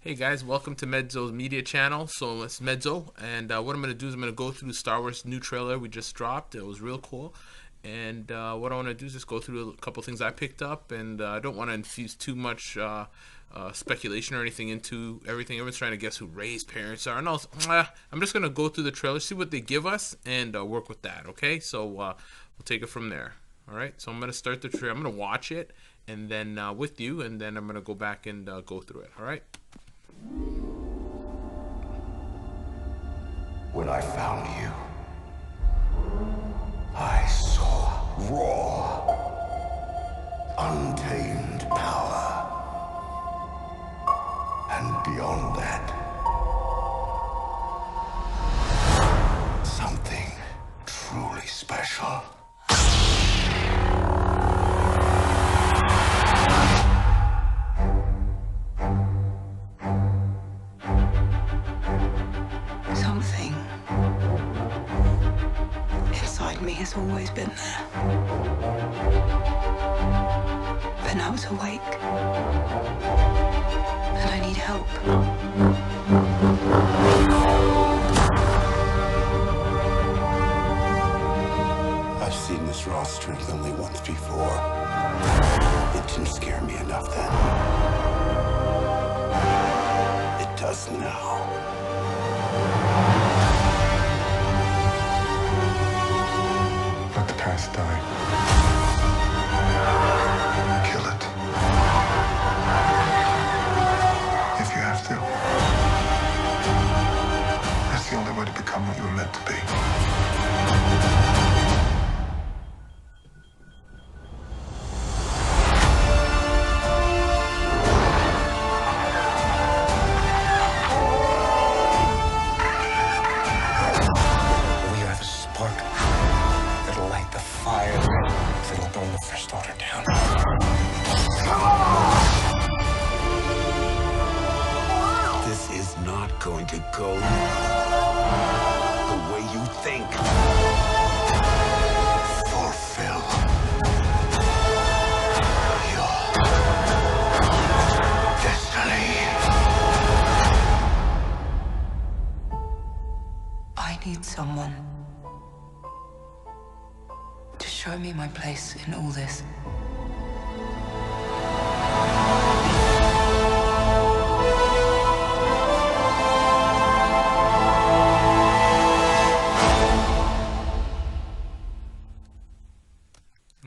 Hey guys, welcome to Medzo's media channel. So it's Medzo, and what I'm going to do is I'm going to go through the Star Wars new trailer we just dropped. It was real cool, and what I want to do is just go through a couple things I picked up, and I don't want to infuse too much speculation or anything into everything. Everyone's trying to guess who Rey's parents are, and also, I'm just going to go through the trailer, see what they give us, and work with that. Okay, so we'll take it from there. All right, so I'm going to start the trailer. I'm going to watch it, and then with you, and then I'm going to go back and go through it. All right. When I found you, I saw raw, untamed power. And beyond that, something truly special. Something inside me has always been there. But now it's awake. And I need help. I've seen this raw strength only once before. It didn't scare me enough then. It does now. Let the past die. Kill it. If you have to. That's the only way to become what you were meant to be. We are the spark that'll light the fire that'll burn the First Order down. This is not going to go the way you think. Fulfill your destiny. I need someone to show me my place in all this.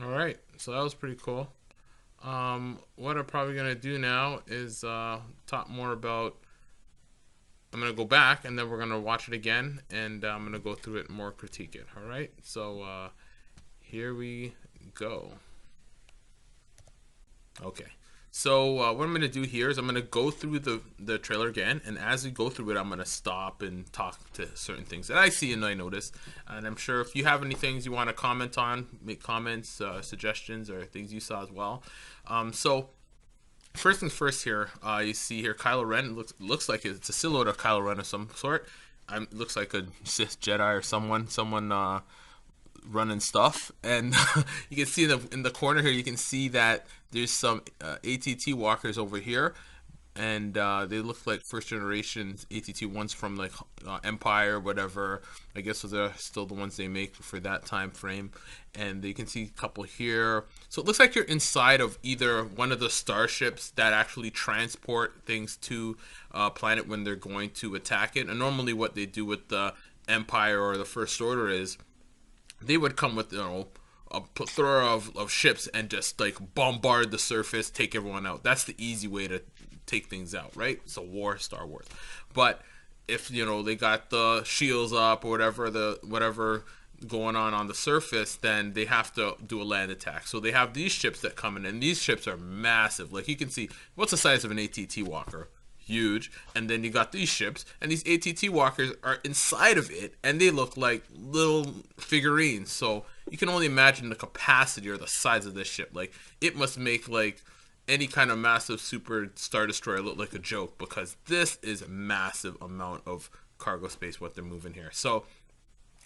All right, so that was pretty cool. What I'm probably gonna do now is talk more about. I'm gonna go back and then we're gonna watch it again, and I'm gonna go through it and more, critique it. All right, so here we go. Okay. So what I'm going to do here is I'm going to go through the trailer again, and as we go through it, I'm going to stop and talk to certain things that I see and I notice. And I'm sure if you have any things you want to comment on, make comments, suggestions, or things you saw as well. So first things first here, you see here Kylo Ren. Looks like it's a silhouette of Kylo Ren of some sort. Looks like a Sith Jedi or someone running stuff, and you can see in the corner here, you can see that there's some ATT walkers over here, and they look like first generation ATT ones from like Empire, whatever. I guess those are still the ones they make for that time frame. And you can see a couple here. So it looks like you're inside of either one of the starships that actually transport things to a planet when they're going to attack it. And normally what they do with the Empire or the First Order is they would come with, a plethora of ships and just like bombard the surface, take everyone out. That's the easy way to take things out, right? So war, Star Wars. But if they got the shields up or whatever going on the surface, then they have to do a land attack. So they have these ships that come in, and these ships are massive. Like you can see, what's the size of an ATT walker? Huge. And then you got these ships, and these ATT walkers are inside of it, and they look like little figurines. So you can only imagine the capacity or the size of this ship. Like it must make like any kind of massive super star destroyer look like a joke, because this is a massive amount of cargo space what they're moving here. So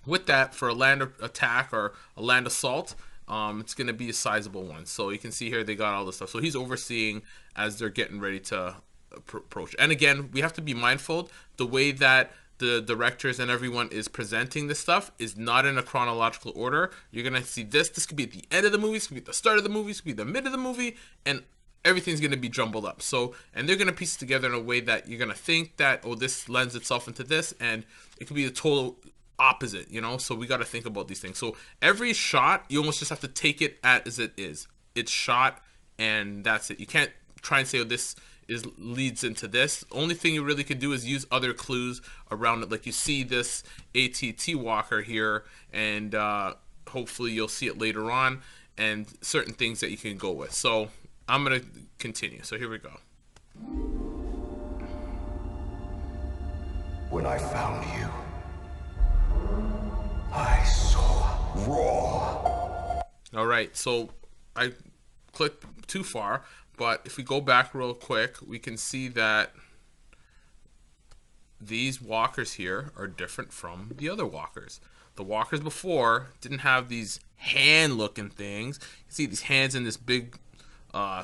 with that, for a land attack or a land assault, it's going to be a sizable one. So you can see here they got all this stuff. So he's overseeing as they're getting ready to approach. And again, we have to be mindful the way that the directors and everyone is presenting this stuff is not in a chronological order. You're gonna see this could be at the end of the movie, this could be at the start of the movie, this could be the mid of the movie, and everything's gonna be jumbled up. So, and they're gonna piece it together in a way that you're gonna think that, oh, this lends itself into this, and it could be the total opposite, you know. So we got to think about these things. So every shot, you almost just have to take it as it is. It's shot, and that's it. You can't try and say, oh, this is leads into this. Only thing you really can do is use other clues around it. Like you see this ATT walker here, and hopefully you'll see it later on, and certain things that you can go with. So I'm gonna continue. So here we go. When I found you, I saw raw. All right, so I clicked too far, but if we go back real quick, we can see that these walkers here are different from the other walkers. The walkers before didn't have these hand-looking things. You see these hands in this big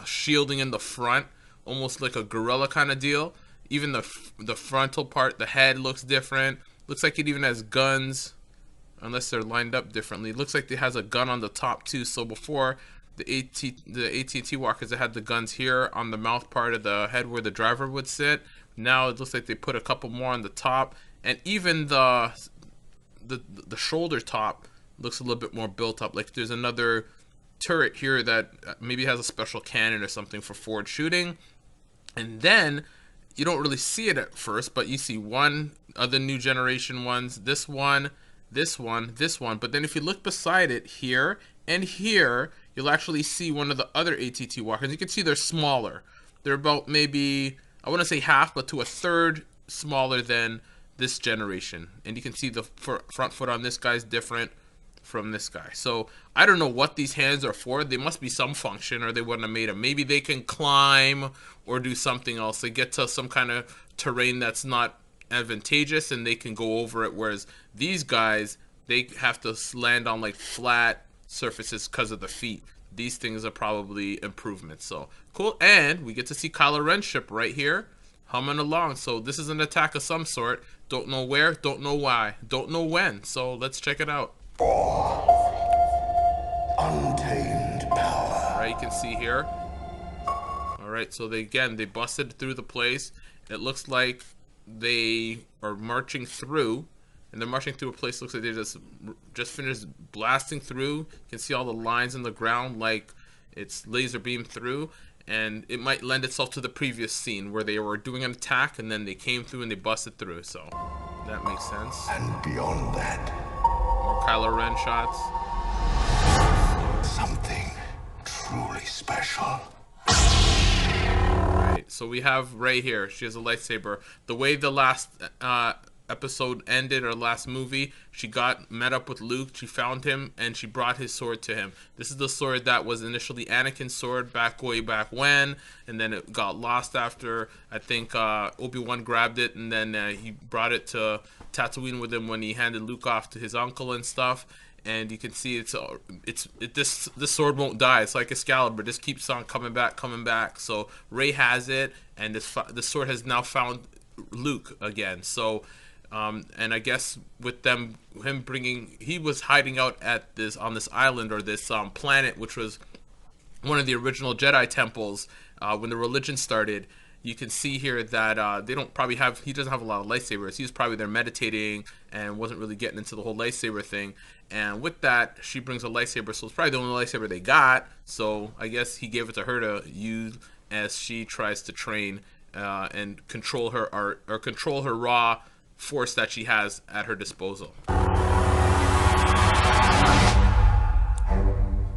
shielding in the front, almost like a gorilla kind of deal. Even the frontal part, the head looks different. Looks like it even has guns, unless they're lined up differently. It looks like it has a gun on the top too. So before the ATT walkers, it had the guns here on the mouth part of the head where the driver would sit. Now it looks like they put a couple more on the top, and even the shoulder top looks a little bit more built up. Like there's another turret here that maybe has a special cannon or something for forward shooting. And then you don't really see it at first, but you see one of the new generation ones, this one, this one, this one. But then if you look beside it here and here, you'll actually see one of the other ATT walkers. You can see they're smaller. They're about maybe, I wouldn't say half, but to a third smaller than this generation. And you can see the front foot on this guy's different from this guy. So I don't know what these hands are for. They must be some function, or they wouldn't have made them. Maybe they can climb or do something else. They get to some kind of terrain that's not advantageous and they can go over it, whereas these guys, they have to land on like flat surfaces because of the feet. These things are probably improvements. So cool. And we get to see Kylo Ren's ship right here humming along. So this is an attack of some sort. Don't know where, don't know why, don't know when. So let's check it out. Untamed power. All right, you can see here. All right, so they busted through the place. It looks like they are marching through, and they're marching through a place. Looks like they just finished blasting through. You can see all the lines in the ground, like it's laser beamed through, and it might lend itself to the previous scene where they were doing an attack and then they came through and they busted through. So that makes sense. And beyond that, more Kylo Ren shots. something truly special. Right, so we have Rey here. She has a lightsaber. The way the last episode ended, or last movie, she met up with Luke, she found him, and she brought his sword to him. This is the sword that was initially Anakin's sword way back when, and then it got lost after, I think, Obi-Wan grabbed it, and then he brought it to Tatooine with him when he handed Luke off to his uncle and stuff. And you can see this sword won't die. It's like Excalibur. This keeps on coming back. So Rey has it, and the sword has now found Luke again. So, and I guess with him bringing, he was hiding out on this island, or this planet, which was one of the original Jedi temples when the religion started. You can see here that he doesn't have a lot of lightsabers. He was probably there meditating and wasn't really getting into the whole lightsaber thing. And with that, she brings a lightsaber, so it's probably the only lightsaber they got. So I guess he gave it to her to use as she tries to train and control her or control her raw force that she has at her disposal.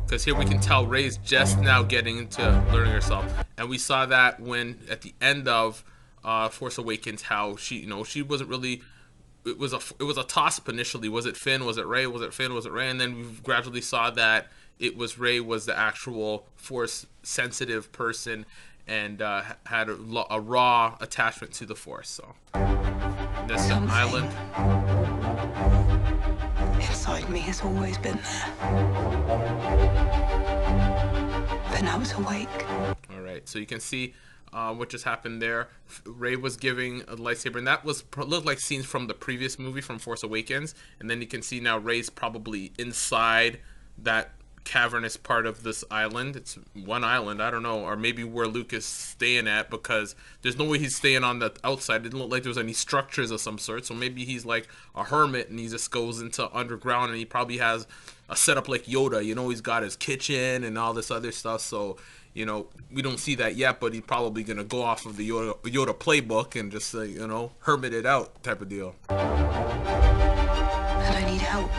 Because here we can tell Rey's just now getting into learning herself, and we saw that when at the end of Force Awakens, how she wasn't really. It was a toss up initially. Was it Finn? Was it Rey? Was it Finn? Was it Rey? And then we gradually saw that it was Rey was the actual Force sensitive person, and had a raw attachment to the Force. So this is an island. Inside me has always been there. But now it's awake. All right, so you can see what just happened there. Rey was giving a lightsaber, and that was looked like scenes from the previous movie from Force Awakens. And then you can see now Rey's probably inside that cavernous part of this island. It's one island, I don't know, or maybe where Luke is staying at, because there's no way he's staying on the outside. It didn't look like there was any structures of some sort, so maybe he's like a hermit and he just goes into underground, and he probably has a setup like Yoda. You know, he's got his kitchen and all this other stuff. So you know, we don't see that yet, but he's probably gonna go off of the Yoda playbook and just you know, hermit it out type of deal. And I need help.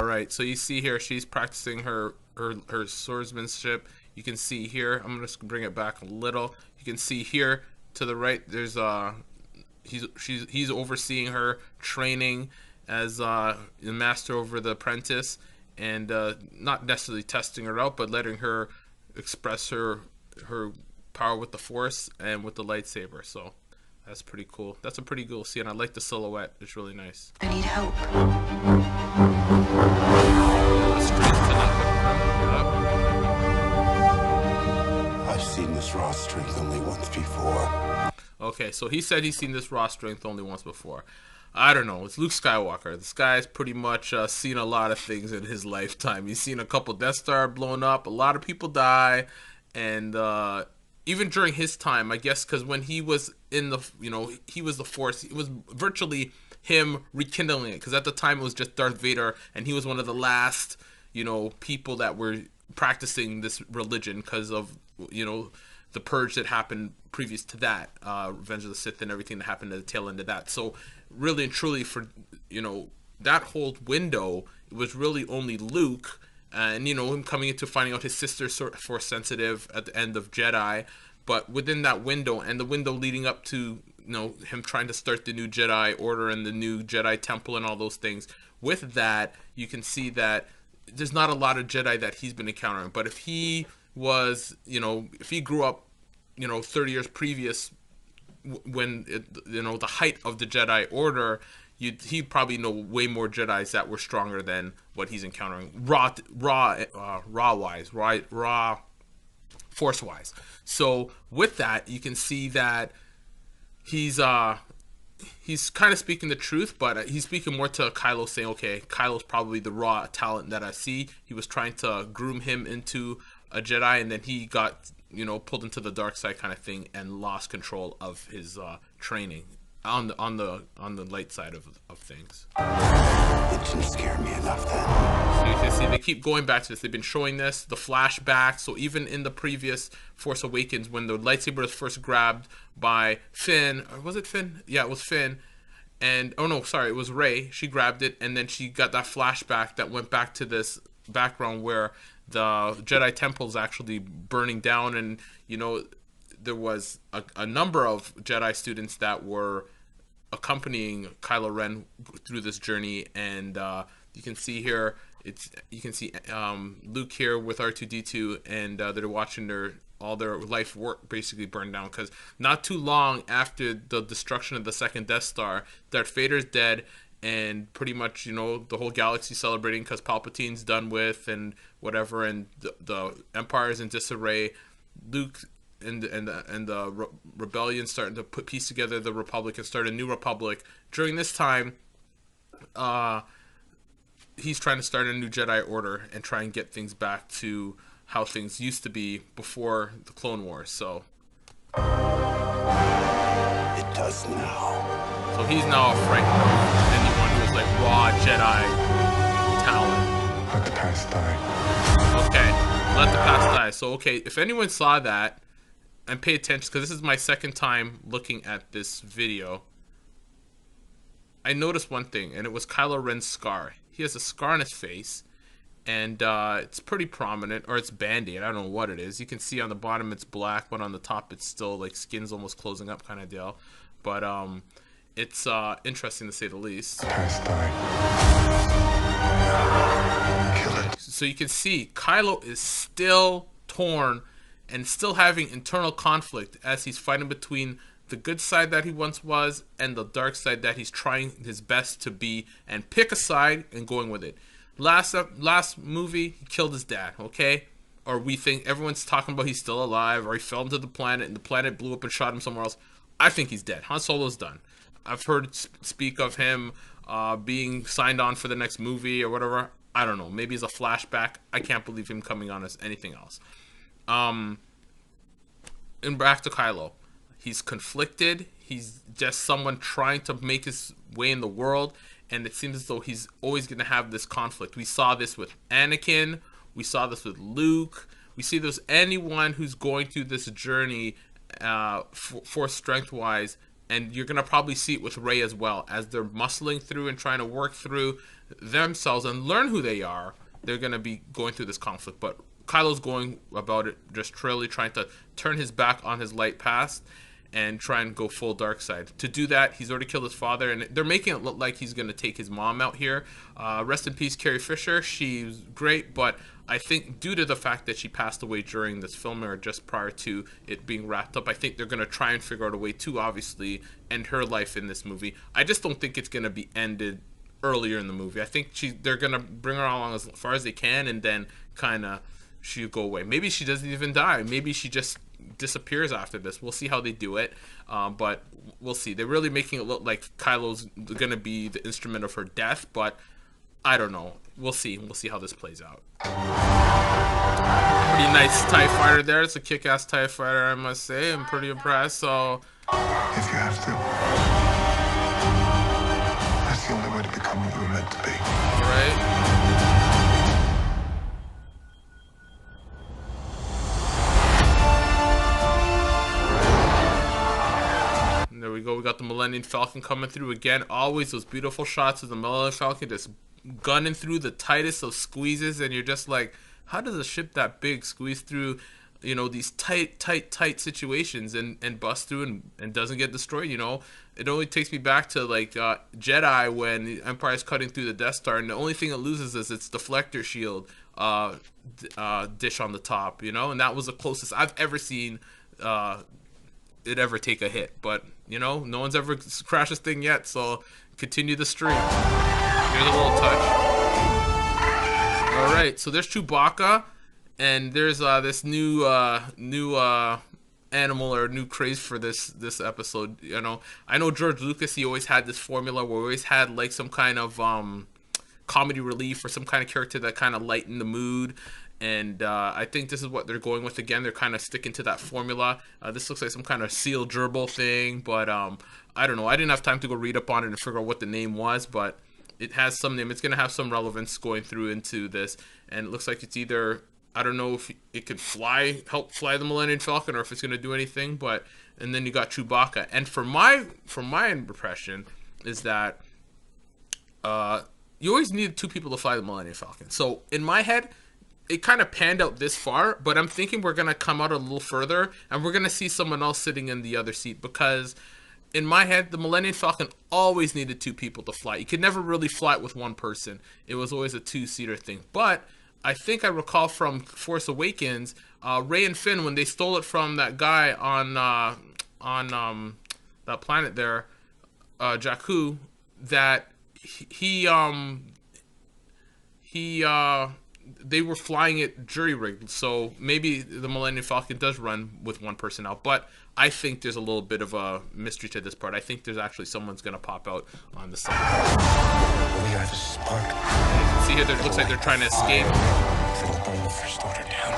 Right, so you see here she's practicing her swordsmanship. You can see here, I'm gonna just bring it back a little. You can see here to the right, there's he's overseeing her training as the master over the apprentice, and not necessarily testing her out, but letting her express her power with the Force and with the lightsaber. So that's pretty cool. That's a pretty cool scene. I like the silhouette. It's really nice. I need help. I've seen this raw strength only once before. Okay, so he said he's seen this raw strength only once before. I don't know. It's Luke Skywalker. This guy's pretty much seen a lot of things in his lifetime. He's seen a couple Death Star blown up. A lot of people die. And even during his time, I guess, because when he was in the, you know, he was the Force. It was virtually him rekindling it. Because at the time, it was just Darth Vader. And he was one of the last, you know, people that were practicing this religion because of, you know, the purge that happened previous to that, Revenge of the Sith and everything that happened at the tail end of that. So really and truly, for, you know, that whole window, it was really only Luke and, you know, him coming into finding out his sister's sort of Force sensitive at the end of Jedi. But within that window, and the window leading up to, you know, him trying to start the new Jedi Order and the new Jedi Temple and all those things, with that, you can see that there's not a lot of Jedi that he's been encountering. But if he was, you know, if he grew up, you know, 30 years previous, when it, you know, the height of the Jedi Order, he'd probably know way more Jedis that were stronger than what he's encountering raw Force wise. So with that, you can see that he's kind of speaking the truth, but he's speaking more to Kylo, saying, okay, Kylo's probably the raw talent that I see. He was trying to groom him into a Jedi, and then he got, you know, pulled into the dark side kind of thing and lost control of his training on the light side of things. It didn't scare me enough then. So you can see they keep going back to this. They've been showing this, the flashbacks. So even in the previous Force Awakens, when the lightsaber was first grabbed by Finn, or was it Finn? Yeah, it was Finn. And oh no, sorry, it was Rey. She grabbed it, and then she got that flashback that went back to this background where the Jedi Temple is actually burning down, and you know, there was a number of Jedi students that were accompanying Kylo Ren through this journey, and you can see here, you can see Luke here with R2-D2, and they're watching all their life work basically burn down, because not too long after the destruction of the second Death Star, Darth Vader's dead, and pretty much, you know, the whole galaxy celebrating because Palpatine's done with and whatever, and the Empire's in disarray. Luke and the rebellion starting to piece together the Republic and start a new Republic. During this time, he's trying to start a new Jedi Order and try and get things back to how things used to be before the Clone Wars. So It does now. So he's now frightened of anyone who is like raw Jedi talent. Let the past die. Okay, let the past die. So okay, if anyone saw that and pay attention, because this is my second time looking at this video, I noticed one thing, and it was Kylo Ren's scar. He has a scar on his face, and it's pretty prominent, or it's bandy, I don't know what it is. You can see on the bottom it's black, but on the top it's still like skin's almost closing up kind of deal. But it's interesting to say the least. Past die. Kill it. So you can see Kylo is still torn and still having internal conflict as he's fighting between the good side that he once was and the dark side that he's trying his best to be, and pick a side and going with it. Last movie, he killed his dad, okay? or we think everyone's talking about he's still alive, or he fell into the planet and the planet blew up and shot him somewhere else. I think he's dead. Han Solo's done. I've heard speak of him being signed on for the next movie or whatever. I don't know. Maybe it's a flashback. I can't believe him coming on as anything else. And back to Kylo. He's conflicted. He's just someone trying to make his way in the world, and it seems as though he's always going to have this conflict. We saw this with Anakin. We saw this with Luke. We see this anyone who's going through this journey force strength-wise, and you're going to probably see it with Rey as well. As they're muscling through and trying to work through themselves and learn who they are, they're going to be going through this conflict. But Kylo's going about it just really trying to turn his back on his light past and try and go full dark side. To do that, he's already killed his father, and they're making it look like he's going to take his mom out here. Rest in peace, Carrie Fisher. She's great, but I think due to the fact that she passed away during this film or just prior to it being wrapped up, I think they're going to try and figure out a way to obviously end her life in this movie. I just don't think it's going to be ended earlier in the movie. I think they're going to bring her along as far as they can, and then kind of she'll go away. Maybe she doesn't even die. Maybe she just disappears after this. We'll see how they do it, but we'll see. They're really making it look like Kylo's going to be the instrument of her death, but I don't know. We'll see. We'll see how this plays out. Pretty nice TIE fighter there. It's a kick-ass TIE fighter, I must say. I'm pretty impressed. So, If you have to. That's the only way to become what you were meant to be. all right. There we go. We got the Millennium Falcon coming through again. Always those beautiful shots of the Millennium Falcon just gunning through the tightest of squeezes, and you're just like, how does a ship that big squeeze through, these tight situations and bust through and doesn't get destroyed? It only takes me back to like Jedi when the Empire's cutting through the Death Star, and the only thing it loses is its deflector shield dish on the top, and that was the closest I've ever seen it ever take a hit. But no one's ever crashed this thing yet, so continue the streak. Here's a little touch. All right, so there's Chewbacca, and there's this new animal or new craze for this episode. I know George Lucas, he always had this formula where he always had like some kind of comedy relief or some kind of character that kind of lightened the mood. And I think this is what they're going with again. They're kind of sticking to that formula. This looks like some kind of seal gerbil thing, but I don't know. I didn't have time to go read up on it and figure out what the name was, but it has some name. It's going to have some relevance going through into this, and it looks like it's either, I don't know if it could help fly the Millennium Falcon, or if it's going to do anything. But and then you got Chewbacca, and from my impression is that you always need two people to fly the Millennium Falcon. So in my head, it kind of panned out this far, but I'm thinking we're going to come out a little further and we're going to see someone else sitting in the other seat, because in my head, the Millennium Falcon always needed two people to fly. You could never really fly it with one person. It was always a two-seater thing. But I think I recall from Force Awakens, Rey and Finn, when they stole it from that guy on that planet there, Jakku, that they were flying it jury-rigged, so maybe the Millennium Falcon does run with one person out, but I think there's a little bit of a mystery to this part. I think there's actually someone's going to pop out on the side. We are the spark. And you can see here, it looks like they're trying to escape. It'll burn the First Order down.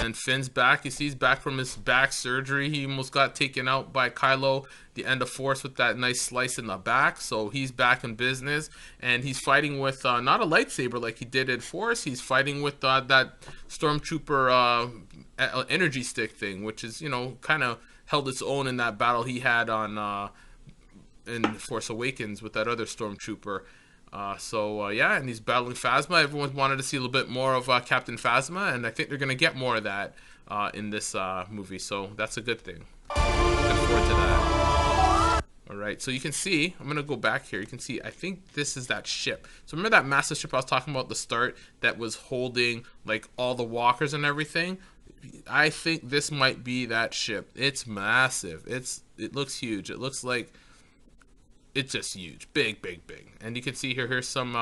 And Finn's back. You see he's back from his back surgery. He almost got taken out by Kylo, the end of Force, with that nice slice in the back. So he's back in business, and he's fighting with not a lightsaber like he did in Force. He's fighting with that Stormtrooper energy stick thing, which is kind of held its own in that battle he had on in Force Awakens with that other Stormtrooper. Yeah, and he's battling Phasma. Everyone wanted to see a little bit more of Captain Phasma, and I think they're going to get more of that in this movie, so that's a good thing. Looking forward to that. Alright, so you can see, I'm going to go back here. You can see, I think this is that ship. So remember that massive ship I was talking about at the start that was holding like all the walkers and everything? I think this might be that ship. It's massive. It looks huge. It looks like it's just huge, big, big, big. And you can see here, here's some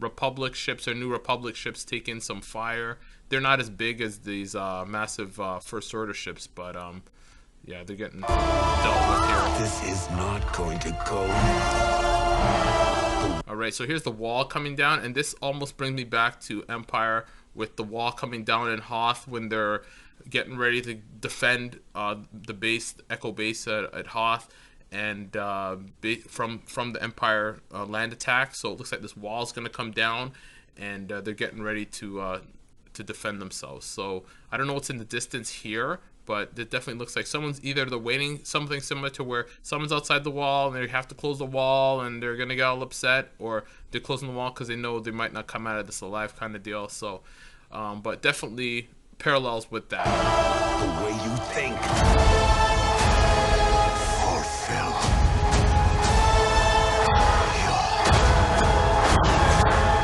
Republic ships or New Republic ships taking some fire. They're not as big as these massive First Order ships, but yeah, they're getting dealt with here. This is not going to go. All right, so here's the wall coming down, and this almost brings me back to Empire with the wall coming down in Hoth when they're getting ready to defend the base, Echo base at Hoth, and from the Empire land attack. So it looks like this wall is going to come down, and they're getting ready to defend themselves. So I don't know what's in the distance here, but it definitely looks like someone's either they're waiting, something similar to where someone's outside the wall and they have to close the wall and they're gonna get all upset, or they're closing the wall because they know they might not come out of this alive, kind of deal. So but definitely parallels with that. The way you think. Fulfill your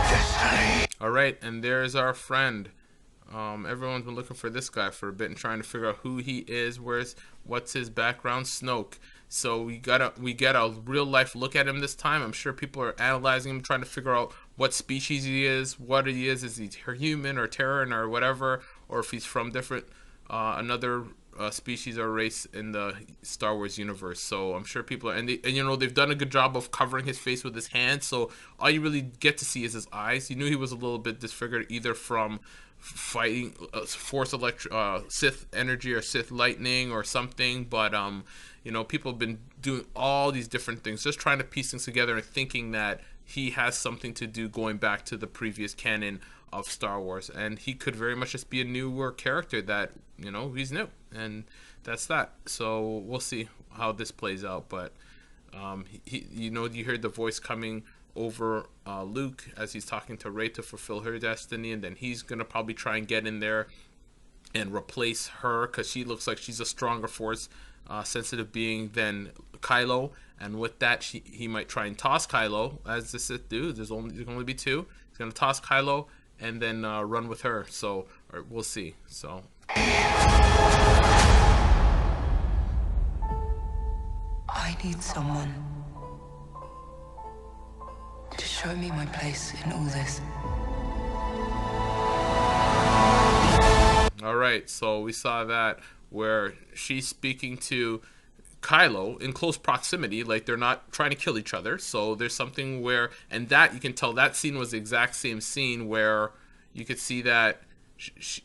destiny. All right, and there's our friend. Everyone's been looking for this guy for a bit and trying to figure out who he is, what's his background, Snoke. So we get a real life look at him this time. I'm sure people are analyzing him, trying to figure out what species he is, what he is he human or Terran or whatever, or if he's from different another species or race in the Star Wars universe. So I'm sure people are, and you know, they've done a good job of covering his face with his hands, so all you really get to see is his eyes. You knew he was a little bit disfigured either from fighting force Sith energy or Sith lightning or something, but you know, people have been doing all these different things, just trying to piece things together and thinking that he has something to do going back to the previous canon of Star Wars, and he could very much just be a newer character that, you know, he's new, and that's that. So we'll see how this plays out, but you know, you heard the voice coming over Luke as he's talking to Rey to fulfill her destiny, and then he's gonna probably try and get in there and replace her because she looks like she's a stronger force sensitive being than Kylo, and with that he might try and toss Kylo, as the Sith do. There's only be two. He's gonna toss Kylo and then run with her. So we'll see. So I need someone to show me my place in all this. all right, so we saw that where she's speaking to Kylo in close proximity, like they're not trying to kill each other. So there's something where, and that you can tell that scene was the exact same scene where you could see that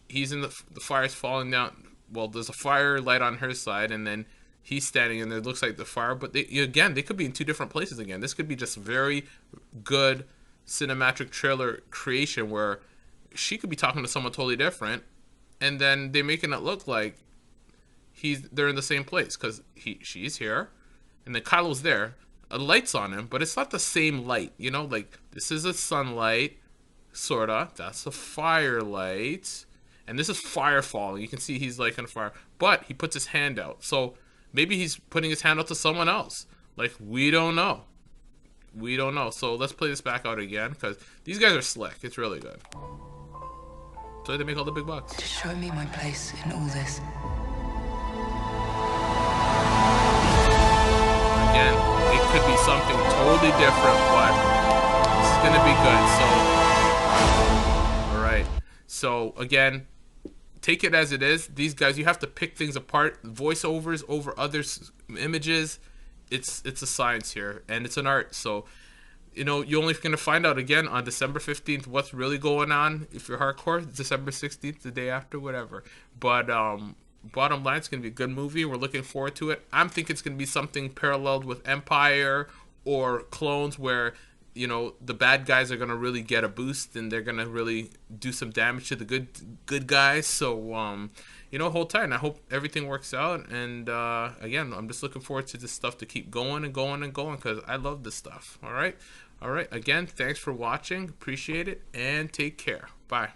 he's in the fire's falling down. Well, there's a fire light on her side, and then he's standing and there looks like the fire, but they could be in two different places again. This could be just very good cinematic trailer creation where she could be talking to someone totally different, and then they're making it look like they're in the same place because she's here, and then Kylo's there. A light's on him, but it's not the same light. You know, like this is a sunlight, sorta. That's a firelight, and this is fire falling. You can see he's like on fire, but he puts his hand out. So maybe he's putting his hand out to someone else. Like, we don't know. We don't know. So let's play this back out again because these guys are slick. It's really good. So they make all the big bucks. To show me my place in all this. Again, it could be something totally different, but it's gonna be good. So, all right. So again, take it as it is. These guys, you have to pick things apart. Voiceovers over others' images. It's a science here, and it's an art. So, you know, you're only going to find out again on December 15th what's really going on. If you're hardcore, December 16th, the day after, whatever. But bottom line, it's going to be a good movie. We're looking forward to it. I'm thinking it's going to be something paralleled with Empire or Clones, where, you know, the bad guys are going to really get a boost and they're going to really do some damage to the good guys. So, you know, hold tight, and I hope everything works out. And again, I'm just looking forward to this stuff to keep going and going and going because I love this stuff. All right. Again, thanks for watching. Appreciate it, and take care. Bye.